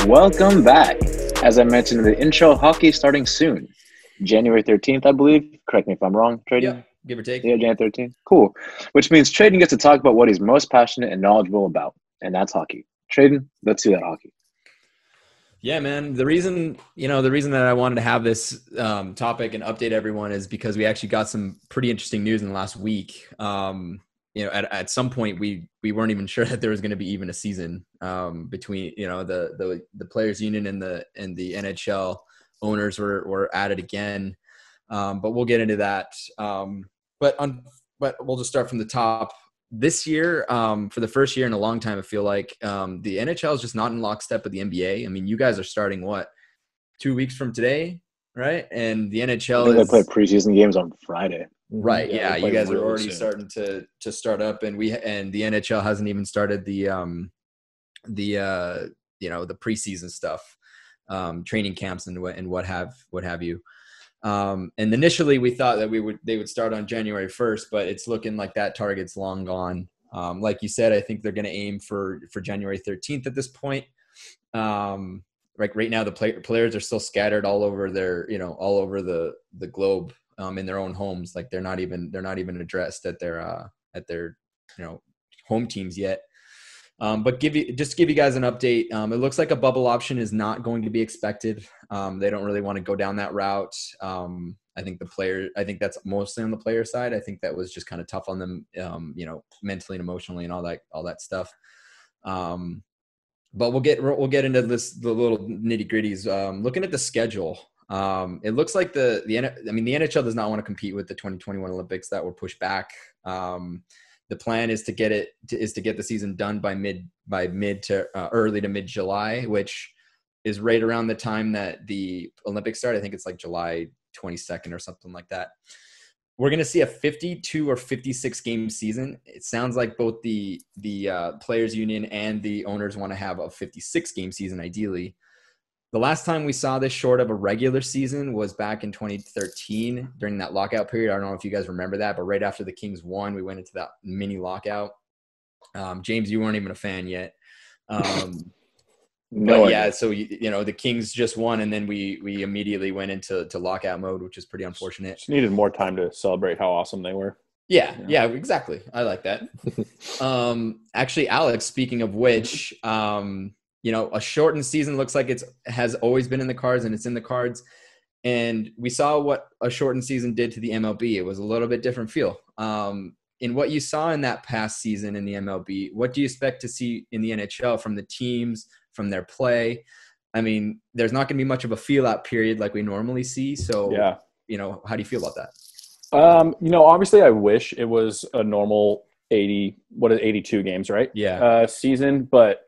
Welcome back. As I mentioned in the intro, hockey starting soon. January 13th, I believe. Correct me if I'm wrong, Tradon. Yeah, give or take. Yeah, January 13th. Cool. Which means Tradon gets to talk about what he's most passionate and knowledgeable about, and that's hockey. Tradon, let's do that hockey. Yeah, man. The reason that I wanted to have this topic and update everyone is because we actually got some pretty interesting news in the last week. At some point we weren't even sure that there was going to be even a season between the players union and the NHL owners were at it again. But we'll get into that. But we'll just start from the top. This year, for the first year in a long time, I feel like the NHL is just not in lockstep with the NBA. I mean, you guys are starting 2 weeks from today, right? And the NHL they play preseason games on Friday. Right. Yeah, you guys are already starting to start up, and the NHL hasn't even started the preseason stuff, training camps and what have you. And initially we thought that they would start on January 1st, but it's looking like that target's long gone. Like you said, I think they're going to aim for January 13th at this point. Like right now, the players are still scattered all over the globe, in their own homes. Like they're not even addressed at their home teams yet. But give you guys an update. It looks like a bubble option is not going to be expected. They don't really want to go down that route. I think that's mostly on the player side. I think that was just kind of tough on them, mentally and emotionally and all that stuff. But we'll get into the little nitty gritties. Looking at the schedule, it looks like the NHL does not want to compete with the 2021 Olympics that were pushed back. The plan is to get the season done by mid to early to mid July, which is right around the time that the Olympics start. I think it's like July 22nd or something like that. We're going to see a 52 or 56 game season. It sounds like both the players union and the owners want to have a 56 game season ideally. The last time we saw this short of a regular season was back in 2013 during that lockout period. I don't know if you guys remember that, but right after the Kings won, we went into that mini lockout. James, you weren't even a fan yet. No. Yeah, so the Kings just won, and then we immediately went into lockout mode, which is pretty unfortunate. Just needed more time to celebrate how awesome they were. Yeah, exactly. I like that. Actually, Alex, speaking of which, a shortened season looks like has always been in the cards, and it's in the cards. And we saw what a shortened season did to the MLB. It was a little bit different feel. In what you saw in that past season in the MLB, what do you expect to see in the NHL from the teams, from their play? I mean, there's not going to be much of a feel-out period like we normally see. So, yeah. How do you feel about that? Obviously I wish it was a normal 82 games, right? Yeah. Season, but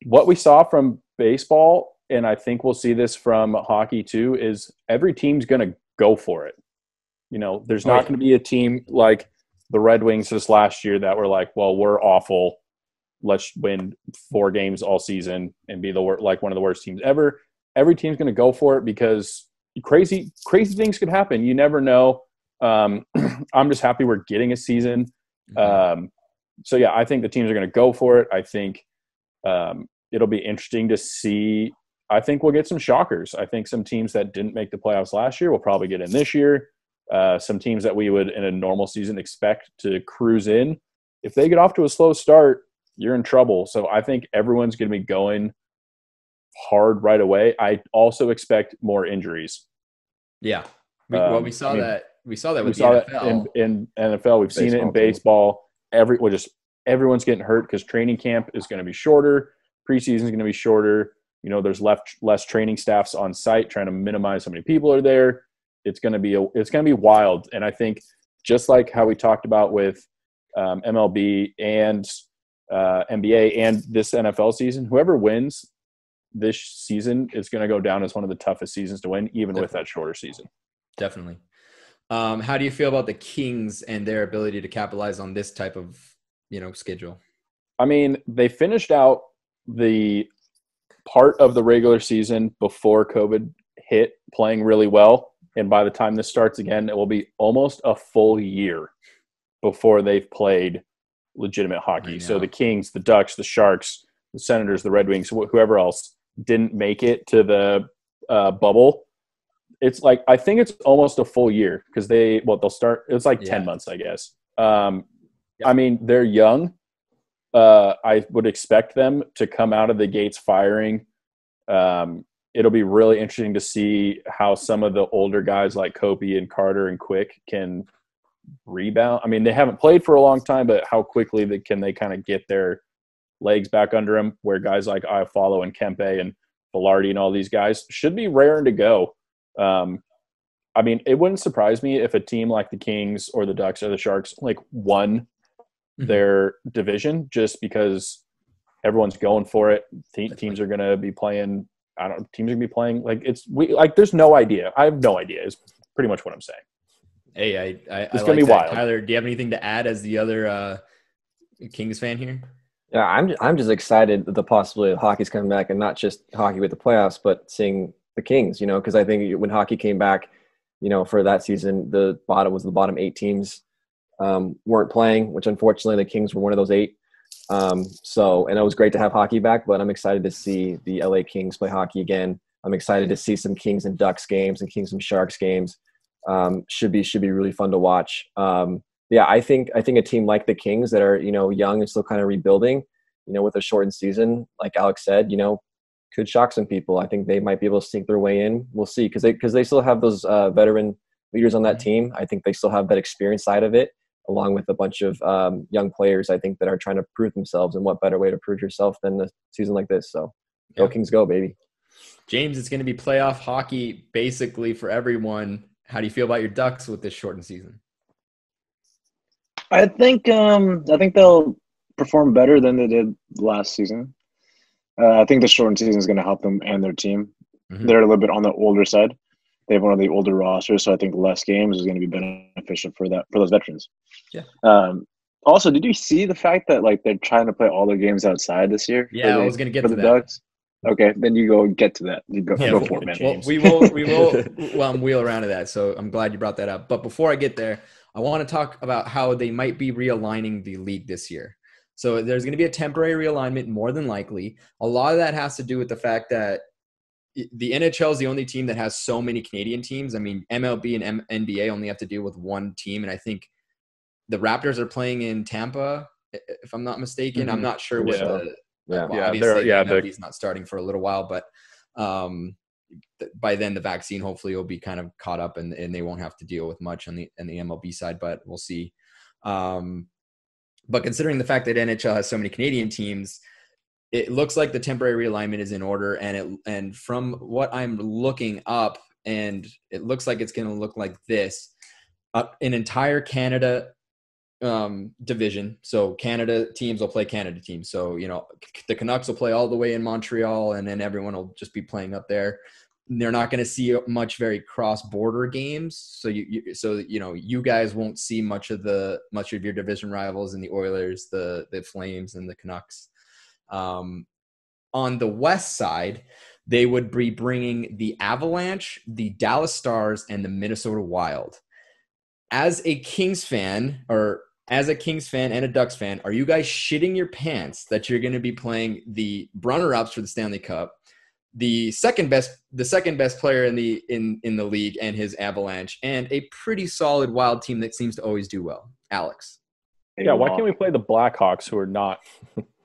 what we saw from baseball, and I think we'll see this from hockey too, is every team's going to go for it. There's not going to be a team like the Red Wings this last year that were like, well, we're awful. Let's win 4 games all season and be one of the worst teams ever. Every team's going to go for it because crazy things could happen. You never know. I'm just happy we're getting a season. So yeah, I think the teams are going to go for it. I think it'll be interesting to see. I think we'll get some shockers. I think some teams that didn't make the playoffs last year will probably get in this year. Some teams that we would in a normal season expect to cruise in, if they get off to a slow start, you're in trouble. So I think everyone's going to be going hard right away. I also expect more injuries. Yeah. We saw that with the NFL. In NFL. We've seen it in baseball. Everyone's getting hurt because training camp is going to be shorter. Preseason is going to be shorter. There's less training staffs on site trying to minimize how many people are there. It's going to be wild. And I think just like how we talked about with MLB and NBA and this NFL season, whoever wins this season is going to go down as one of the toughest seasons to win, even with that shorter season. Definitely. How do you feel about the Kings and their ability to capitalize on this type of, schedule? I mean, they finished out the part of the regular season before COVID hit playing really well. And by the time this starts again, it will be almost a full year before they've played legitimate hockey. So the Kings, the Ducks, the Sharks, the Senators, the Red Wings, whoever else, didn't make it to the bubble. It's like, I think it's almost a full year because they'll start. It's like 10 months, I guess. I mean, they're young. I would expect them to come out of the gates firing. It'll be really interesting to see how some of the older guys like Kopi and Carter and Quick can rebound. I mean, they haven't played for a long time, but how quickly can they kind of get their legs back under them, where guys like Iafallo and Kempe and Velarde and all these guys should be raring to go. I mean, it wouldn't surprise me if a team like the Kings or the Ducks or the Sharks like won their division, just because everyone's going for it. Teams are going to be playing. Teams are going to be playing like there's no idea. I have no idea is pretty much what I'm saying. Hey, it's going to be wild. Tyler, do you have anything to add as the other Kings fan here? Yeah, I'm just excited at the possibility of hockey's coming back, and not just hockey with the playoffs, but seeing the Kings, because I think when hockey came back, for that season, the bottom 8 teams weren't playing, which unfortunately the Kings were one of those 8. And it was great to have hockey back, but I'm excited to see the LA Kings play hockey again. I'm excited to see some Kings and Ducks games and Kings and Sharks games. Should be really fun to watch. I think a team like the Kings that are, young and still kind of rebuilding, with a shortened season, like Alex said, could shock some people. I think they might be able to sneak their way in. We'll see, because they still have those veteran leaders on that team. I think they still have that experience side of it, along with a bunch of young players, I think, that are trying to prove themselves. And what better way to prove yourself than a season like this? So go Kings, go, baby. James, it's going to be playoff hockey basically for everyone. How do you feel about your Ducks with this shortened season? I think they'll perform better than they did last season. I think the shortened season is going to help them and their team. Mm-hmm. They're a little bit on the older side. They have one of the older rosters, so I think less games is going to be beneficial for those veterans. Yeah. Also, did you see the fact that they're trying to play all their games outside this year? Yeah, I was going to get to that. Ducks? Okay, then you go get to that. You go for it, man. Well, we will wheel around to that. So I'm glad you brought that up. But before I get there, I want to talk about how they might be realigning the league this year. So there's going to be a temporary realignment, more than likely. A lot of that has to do with the fact that the NHL is the only team that has so many Canadian teams. I mean, MLB and NBA only have to deal with one team. And I think the Raptors are playing in Tampa, if I'm not mistaken. I'm not sure what MLB's not starting for a little while, but by then the vaccine hopefully will be kind of caught up and they won't have to deal with much on the MLB side, but we'll see. But considering the fact that NHL has so many Canadian teams, it looks like the temporary realignment is in order. And from what I'm looking up, and it looks like it's going to look like this, an entire Canada division. So Canada teams will play Canada teams. So, the Canucks will play all the way in Montreal, and then everyone will just be playing up there. They're not going to see very cross-border games. So you guys won't see much of your division rivals in the Oilers, the Flames, and the Canucks. On the West side, they would be bringing the Avalanche, the Dallas Stars, and the Minnesota Wild. As a Kings fan and a Ducks fan, are you guys shitting your pants that you're going to be playing the runner-ups for the Stanley Cup, the second best player in the league and his Avalanche, and a pretty solid Wild team that seems to always do well? Alex. Yeah, why can't we play the Blackhawks, who are not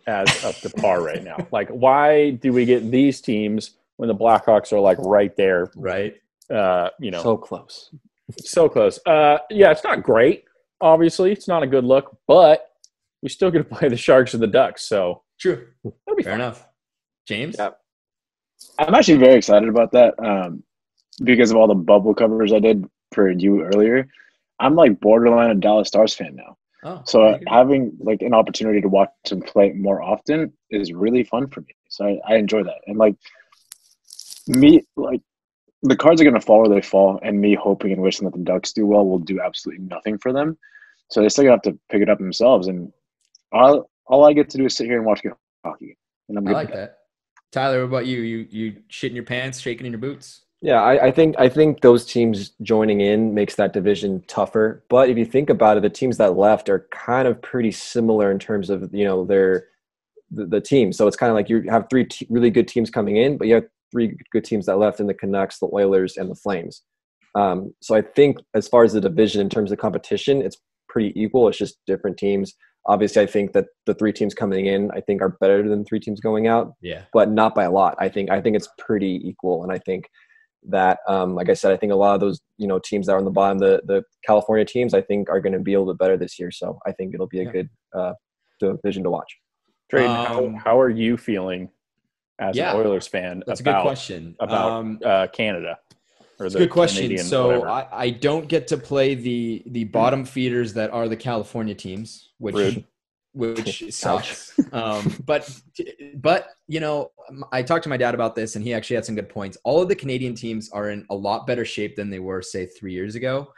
as up to par right now? Why do we get these teams when the Blackhawks are right there? Right. So close. So close. It's not great. Obviously, it's not a good look, but we still get to play the Sharks or the Ducks. So true. That'll be fair enough. James? Yeah. I'm actually very excited about that because of all the bubble covers I did for you earlier. I'm borderline a Dallas Stars fan now. Oh, so having an opportunity to watch them play more often is really fun for me. So I enjoy that. And the cards are going to fall where they fall, and me hoping and wishing that the Ducks do well will do absolutely nothing for them. So they're still going to have to pick it up themselves. And all I get to do is sit here and watch good hockey. And I'm good. I like that. Tyler, what about you? You shitting your pants, shaking in your boots? Yeah, I think those teams joining in makes that division tougher. But if you think about it, the teams that left are kind of pretty similar in terms of their the team. So it's kind of like you have three really good teams coming in, but you have three good teams that left in the Canucks, the Oilers, and the Flames. So I think as far as the division in terms of competition, it's pretty equal. It's just different teams. Obviously, I think that the three teams coming in, I think, are better than three teams going out. Yeah, but not by a lot. I think it's pretty equal, and I think that, like I said, I think a lot of those teams that are on the bottom, the California teams, I think are going to be a little bit better this year. So I think it'll be a good division to watch. Tradon, how are you feeling as an Oilers fan? That's a good question about Canada. It's a good question. Canadian, so I don't get to play the bottom feeders that are the California teams, which sucks. But I talked to my dad about this, and he actually had some good points. All of the Canadian teams are in a lot better shape than they were, say, 3 years ago.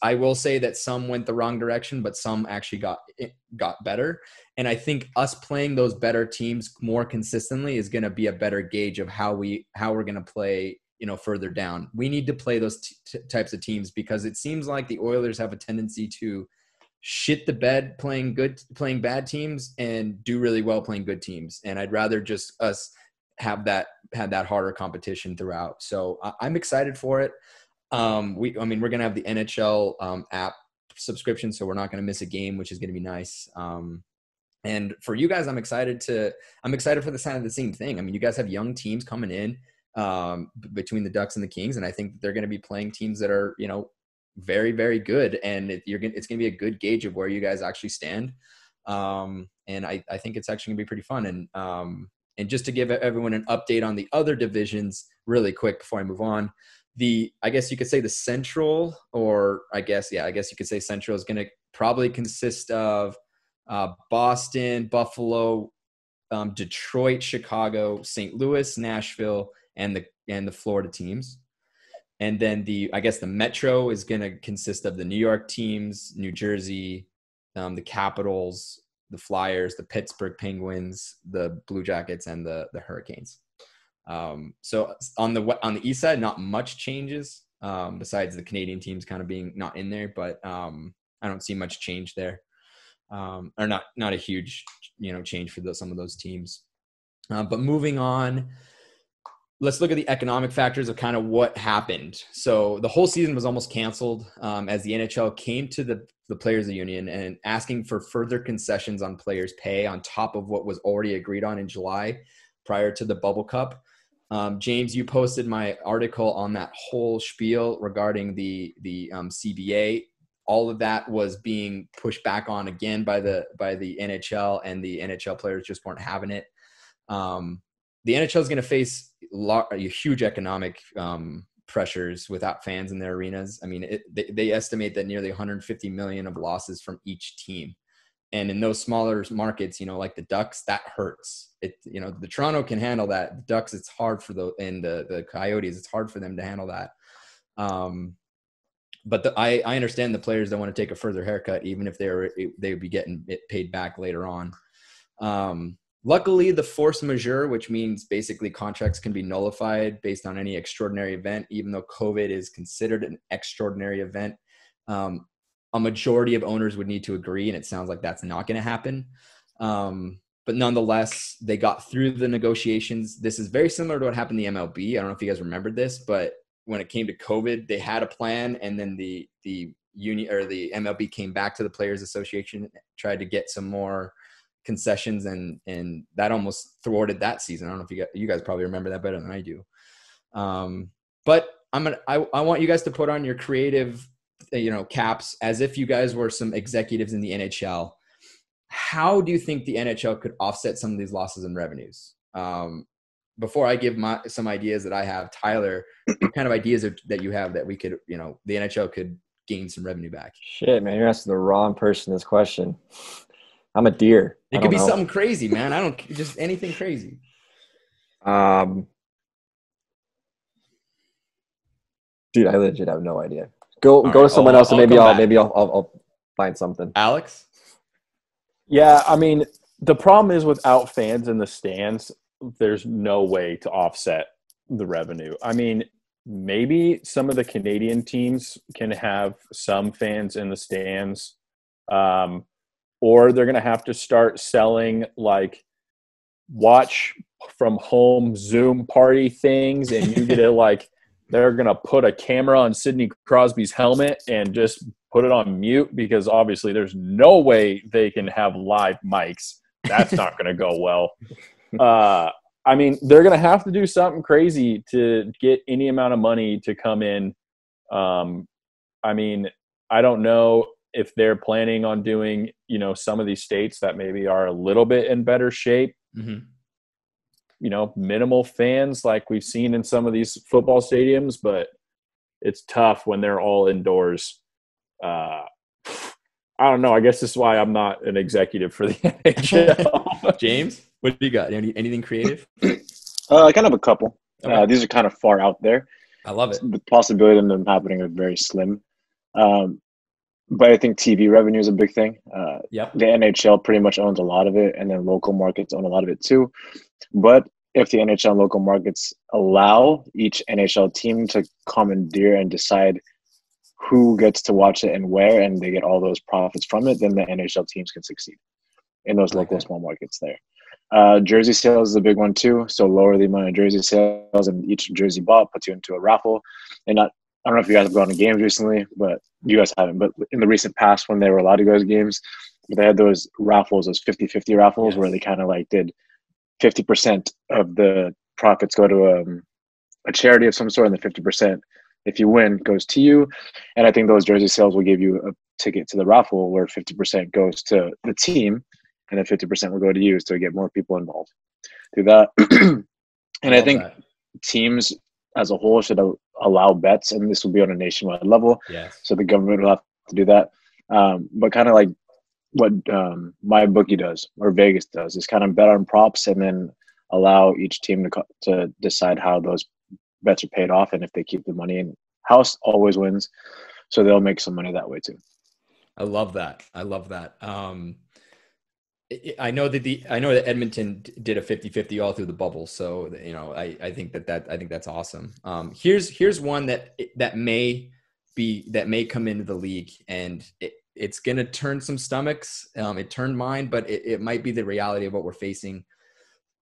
I will say that some went the wrong direction, but some actually got better. And I think us playing those better teams more consistently is going to be a better gauge of how we're going to play further down. We need to play those types of teams, because it seems like the Oilers have a tendency to shit the bed playing bad teams and do really well playing good teams. And I'd rather just us have that harder competition throughout. So I'm excited for it. We're going to have the NHL app subscription, so we're not going to miss a game, which is going to be nice. And for you guys, I'm excited for the same thing. I mean, you guys have young teams coming in between the Ducks and the Kings, and I think they're going to be playing teams that are very, very good, and it's going to be a good gauge of where you guys actually stand. And I think it's actually going to be pretty fun. And just to give everyone an update on the other divisions really quick before I move on, I guess you could say the Central, or I guess you could say Central is going to probably consist of Boston, Buffalo, Detroit, Chicago, St. Louis, Nashville, and the Florida teams. And then the Metro is going to consist of the New York teams, New Jersey, the Capitals, the Flyers, the Pittsburgh Penguins, the Blue Jackets, and the Hurricanes. So on the east side, not much changes besides the Canadian teams kind of being not in there, but I don't see much change there, or not a huge change for some of those teams. But moving on, let's look at the economic factors of kind of what happened. So the whole season was almost canceled as the NHL came to the Players Union and asking for further concessions on players' pay on top of what was already agreed on in July prior to the Bubble Cup. James, you posted my article on that whole spiel regarding the CBA. All of that was being pushed back on again by the NHL, and the NHL players just weren't having it. The NHL is going to face huge economic pressures without fans in their arenas. I mean, they estimate that nearly 150 million of losses from each team. And in those smaller markets, like the Ducks, that hurts. The Toronto can handle that. The Ducks, it's hard for and the Coyotes, it's hard for them to handle that. But I understand the players don't want to take a further haircut, even if they would be getting it paid back later on. Luckily, the force majeure, which means basically contracts can be nullified based on any extraordinary event, even though COVID is considered an extraordinary event. A majority of owners would need to agree, and it sounds like that's not going to happen. But nonetheless, they got through the negotiations. This is very similar to what happened in the MLB. I don't know if you guys remembered this, but when it came to COVID, they had a plan, and then the union or the MLB came back to the Players Association, tried to get some more concessions, and that almost thwarted that season. I don't know if you guys probably remember that better than I do. But I want you guys to put on your creative caps as if you guys were some executives in the NHL. How do you think the NHL could offset some of these losses in revenues? Before I give some ideas that I have, Tyler, what kind of ideas that you have that we could, the NHL could gain some revenue back? Shit, man, you're asking the wrong person this question. I'm a deer. It could be something crazy, man. Just anything crazy. Dude, I legit have no idea. Go to someone else, and maybe I'll find something. Alex? Yeah, I mean, the problem is without fans in the stands, there's no way to offset the revenue. I mean, maybe some of the Canadian teams can have some fans in the stands. or they're going to have to start selling like watch from home Zoom party things, and you get it like they're going to put a camera on Sidney Crosby's helmet and just put it on mute, because obviously there's no way they can have live mics. That's not going to go well. I mean, they're going to have to do something crazy to get any amount of money to come in. I mean, I don't know if they're planning on doing, you know, some of these states that maybe are a little bit in better shape. Mm-hmm. You know, minimal fans like we've seen in some of these football stadiums, but it's tough when they're all indoors. I don't know. I guess this is why I'm not an executive for the NHL. James, what do you got? Anything creative? I kind of have a couple. Okay. These are kind of far out there. I love it. The possibility of them happening are very slim. But I think TV revenue is a big thing. Yep. The NHL pretty much owns a lot of it, and then local markets own a lot of it too. But if the NHL and local markets allow each NHL team to commandeer and decide who gets to watch it and where, and they get all those profits from it, then the NHL teams can succeed in those local small markets there. Jersey sales is a big one too. So lower the amount of jersey sales, and each jersey bought puts you into a raffle. And I don't know if you guys have gone to games recently, but you guys haven't. But in the recent past, when they were allowed to go to games, they had those raffles, those 50-50 raffles, where they kind of like did 50% of the profits go to a charity of some sort, and the 50%, if you win, goes to you. And I think those jersey sales will give you a ticket to the raffle where 50% goes to the team, and then 50% will go to you to get more people involved through that. And I think teams as a whole should allow bets, and this will be on a nationwide level. Yes. So the government will have to do that. But kind of like what my bookie does or Vegas does is kind of bet on props and then allow each team to decide how those bets are paid off, and if they keep the money in house, always wins. So they'll make some money that way too. I love that. I know that Edmonton did a 50-50 all through the bubble. So, you know, I think that's awesome. Here's one that may come into the league, and it's going to turn some stomachs. It turned mine, but it might be the reality of what we're facing.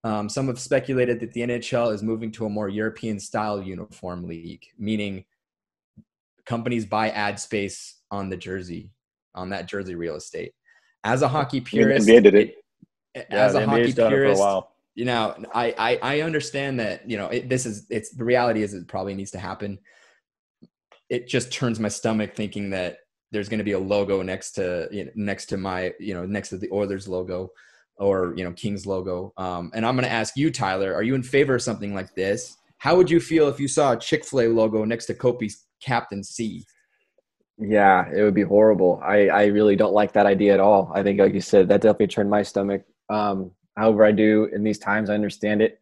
Some have speculated that the NHL is moving to a more European style uniform league, meaning companies buy ad space on that jersey real estate. As a hockey purist, the NBA did it. As a hockey done purist, it for a while. You know, I understand that, you know, the reality is it probably needs to happen. It just turns my stomach thinking that there's going to be a logo next to the Oilers logo or, you know, Kings logo. And I'm going to ask you, Tyler, are you in favor of something like this? How would you feel if you saw a Chick-fil-A logo next to Kopi's Captain C? Yeah, it would be horrible. I really don't like that idea at all. I think, like you said, that definitely turned my stomach. However, I do in these times, I understand it.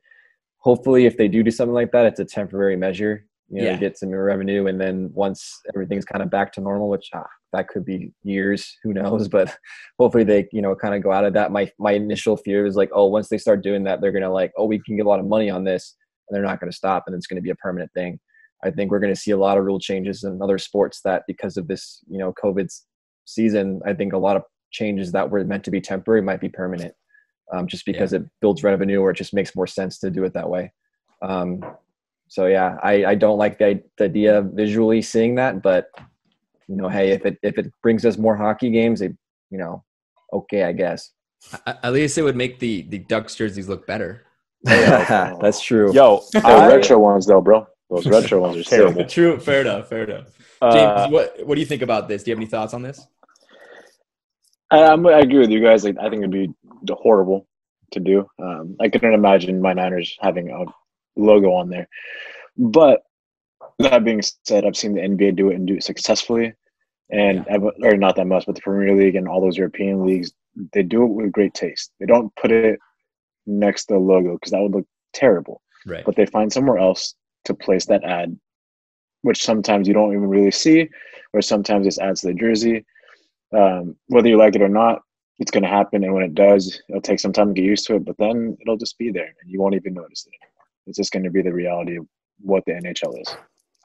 Hopefully, if they do something like that, it's a temporary measure. You know, get some revenue, and then once everything's kind of back to normal, which that could be years, who knows? But hopefully, they kind of go out of that. My initial fear was like, oh, once they start doing that, they're gonna like, oh, we can get a lot of money on this, and they're not gonna stop, and it's gonna be a permanent thing. I think we're going to see a lot of rule changes in other sports that because of this, you know, COVID season, I think a lot of changes that were meant to be temporary might be permanent, just because it builds revenue, or it just makes more sense to do it that way. So yeah, I don't like the idea of visually seeing that, but you know, hey, if it brings us more hockey games, okay, I guess. At least it would make the Ducks jerseys look better. That's true. Yo, the retro ones though, bro. Those retro ones are terrible. True, fair enough. James, what do you think about this? Do you have any thoughts on this? I agree with you guys. Like, I think it'd be horrible to do. I couldn't imagine my Niners having a logo on there. But that being said, I've seen the NBA do it and do it successfully. And or not that much, but the Premier League and all those European leagues, they do it with great taste. They don't put it next to the logo because that would look terrible. Right. But they find somewhere else to place that ad, which sometimes you don't even really see, or sometimes it's adds to the jersey. Whether you like it or not, it's going to happen. And when it does, it'll take some time to get used to it, but then it'll just be there and you won't even notice it anymore. It's just going to be the reality of what the NHL is.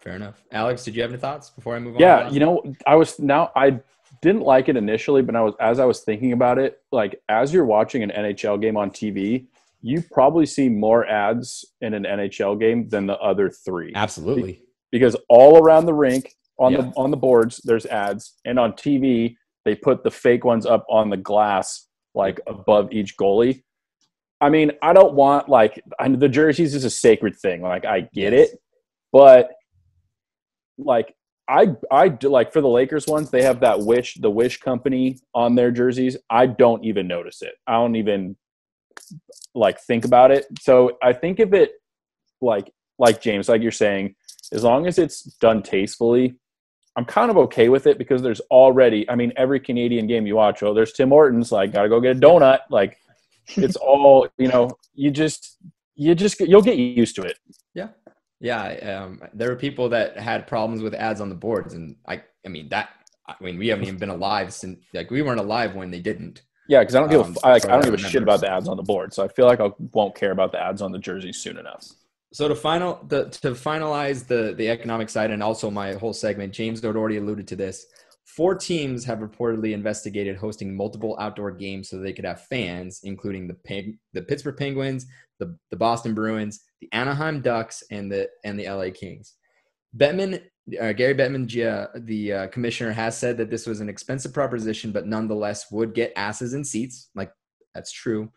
Fair enough. Alex, did you have any thoughts before I move on? Yeah, you know, I didn't like it initially, but as I was thinking about it, like as you're watching an NHL game on TV, you probably see more ads in an NHL game than the other three. Absolutely. Because all around the rink on the boards there's ads, and on TV they put the fake ones up on the glass like above each goalie. I mean, I don't want the jerseys is a sacred thing. Like I get it, but like I do, like for the Lakers ones, they have that the Wish company on their jerseys. I don't even notice it. I don't even like think about it. So I think if it like James, like you're saying, as long as it's done tastefully, I'm kind of okay with it, because there's already, I mean, every Canadian game you watch, there's Tim Hortons, like gotta go get a donut. Like it's all, you'll get used to it. Yeah. Yeah. There were people that had problems with ads on the boards, and I mean, we haven't even been alive since, like, we weren't alive when they didn't. Yeah, because I don't give a shit about the ads on the board, so I feel like I won't care about the ads on the jerseys soon enough. So to finalize the economic side, and also my whole segment, James had already alluded to this. 4 teams have reportedly investigated hosting multiple outdoor games so they could have fans, including the Pittsburgh Penguins, the Boston Bruins, the Anaheim Ducks, and the LA Kings. Gary Bettman, the commissioner, has said that this was an expensive proposition, but nonetheless would get asses in seats. Like, that's true.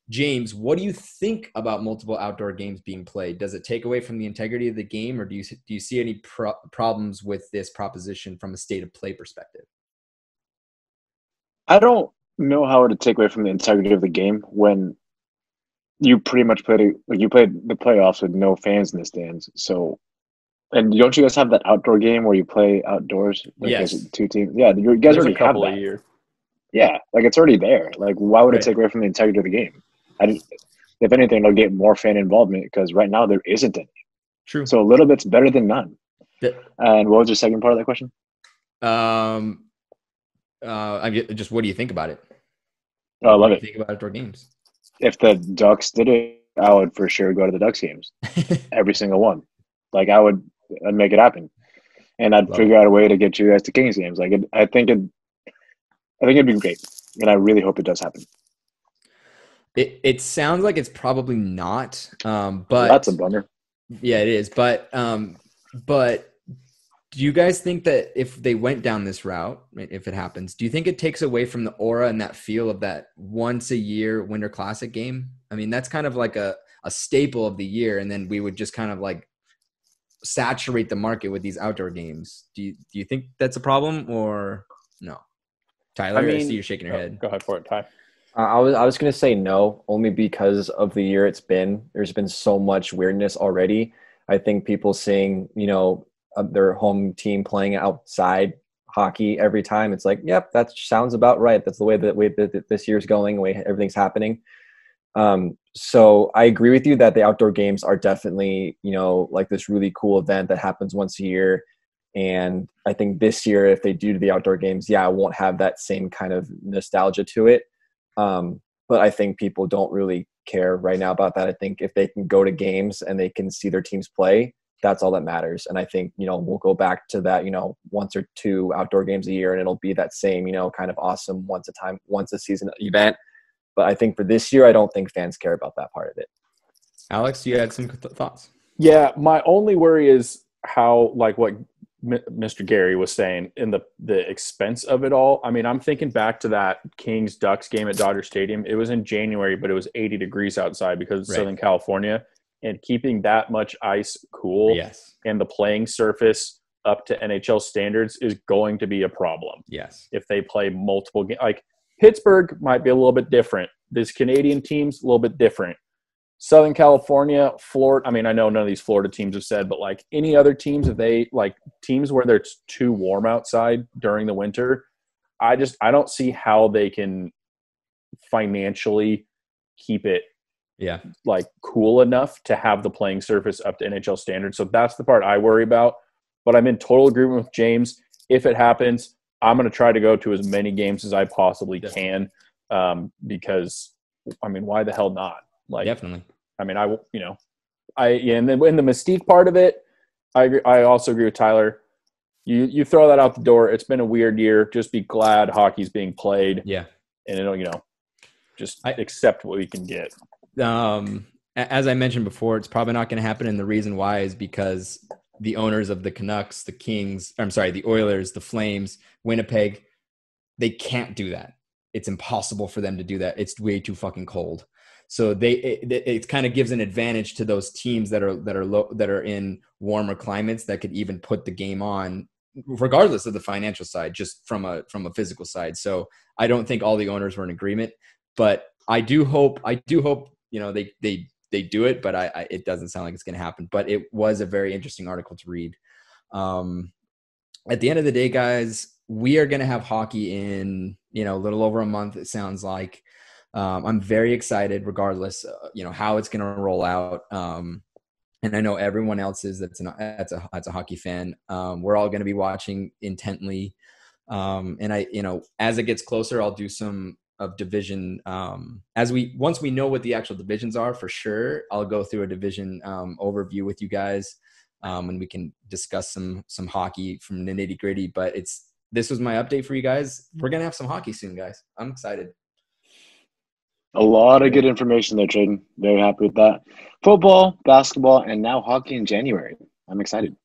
James, what do you think about multiple outdoor games being played? Does it take away from the integrity of the game, or do you see any problems with this proposition from a state of play perspective? I don't know how to take away from the integrity of the game when you pretty much played the playoffs with no fans in the stands. So, and don't you guys have that outdoor game where you play outdoors? Like, yes. 2 teams. Yeah, you guys already have that. A year. Yeah, like it's already there. Like, why would it take away from the integrity of the game? If anything, it'll get more fan involvement, because right now there isn't any. True. So a little bit's better than none. And what was your second part of that question? Just what do you think about it? Oh, I love it. Think about outdoor games. If the Ducks did it, I would for sure go to the Ducks games. Every single one. Like I'd make it happen, and I'd figure out a way to get you guys to Kings games. Like I think it'd be great, and I really hope it does happen. It sounds like it's probably not, but that's a bummer. Yeah, it is. But do you guys think that if they went down this route, if it happens, do you think it takes away from the aura and that feel of that once a year Winter Classic game? I mean, that's kind of like a staple of the year, and then we would just kind of like saturate the market with these outdoor games. Do you think that's a problem, or no? Tyler, I see you're shaking your head. Go ahead for it, Ty. I was going to say no, only because of the year it's been. There's been so much weirdness already. I think people seeing, their home team playing outside hockey every time, it's like, yep, that sounds about right. That's the way that this year's going, the way everything's happening. So I agree with you that the outdoor games are definitely, like this really cool event that happens once a year. And I think this year, if they do the outdoor games, I won't have that same kind of nostalgia to it. But I think people don't really care right now about that. I think if they can go to games and they can see their teams play, that's all that matters. And I think, we'll go back to that, 1 or 2 outdoor games a year, and it'll be that same, kind of awesome once a season event. But I think for this year, I don't think fans care about that part of it. Alex, you had some thoughts? Yeah, my only worry is how, like what Mr. Gary was saying, in the expense of it all. I mean, I'm thinking back to that Kings-Ducks game at Dodger Stadium. It was in January, but it was 80 degrees outside because of Southern California. And keeping that much ice cool and the playing surface up to NHL standards is going to be a problem. Yes. If they play multiple games. Like, Pittsburgh might be a little bit different. This Canadian team's a little bit different. Southern California, Florida. I mean, I know none of these Florida teams have said, but like any other teams, if they like teams where it's too warm outside during the winter, I don't see how they can financially keep it like cool enough to have the playing surface up to NHL standards. So that's the part I worry about. But I'm in total agreement with James. If it happens, I'm going to try to go to as many games as I possibly can, because I mean, why the hell not? Like, definitely. I mean, and then in the mystique part of it, I also agree with Tyler. You throw that out the door. It's been a weird year. Just be glad hockey's being played. Yeah. And just accept what we can get. As I mentioned before, it's probably not going to happen. And the reason why is because the owners of the Canucks, the Oilers, the Flames, Winnipeg, they can't do that. It's impossible for them to do that. It's way too fucking cold. So it kind of gives an advantage to those teams that are in warmer climates that could even put the game on, regardless of the financial side, just from a physical side. So I don't think all the owners were in agreement, but I do hope they do it, but it doesn't sound like it's going to happen. But it was a very interesting article to read. At the end of the day, guys, we are going to have hockey in a little over a month. It sounds like. I'm very excited, regardless, how it's going to roll out. And I know everyone else is that's a hockey fan. We're all going to be watching intently. And as it gets closer, I'll do some of division. Once we know what the actual divisions are for sure, I'll go through a division overview with you guys, and we can discuss some hockey from the nitty gritty. But this was my update for you guys. We're going to have some hockey soon, guys. I'm excited. A lot of good information there, Tradon. Very happy with that. Football, basketball, and now hockey in January. I'm excited.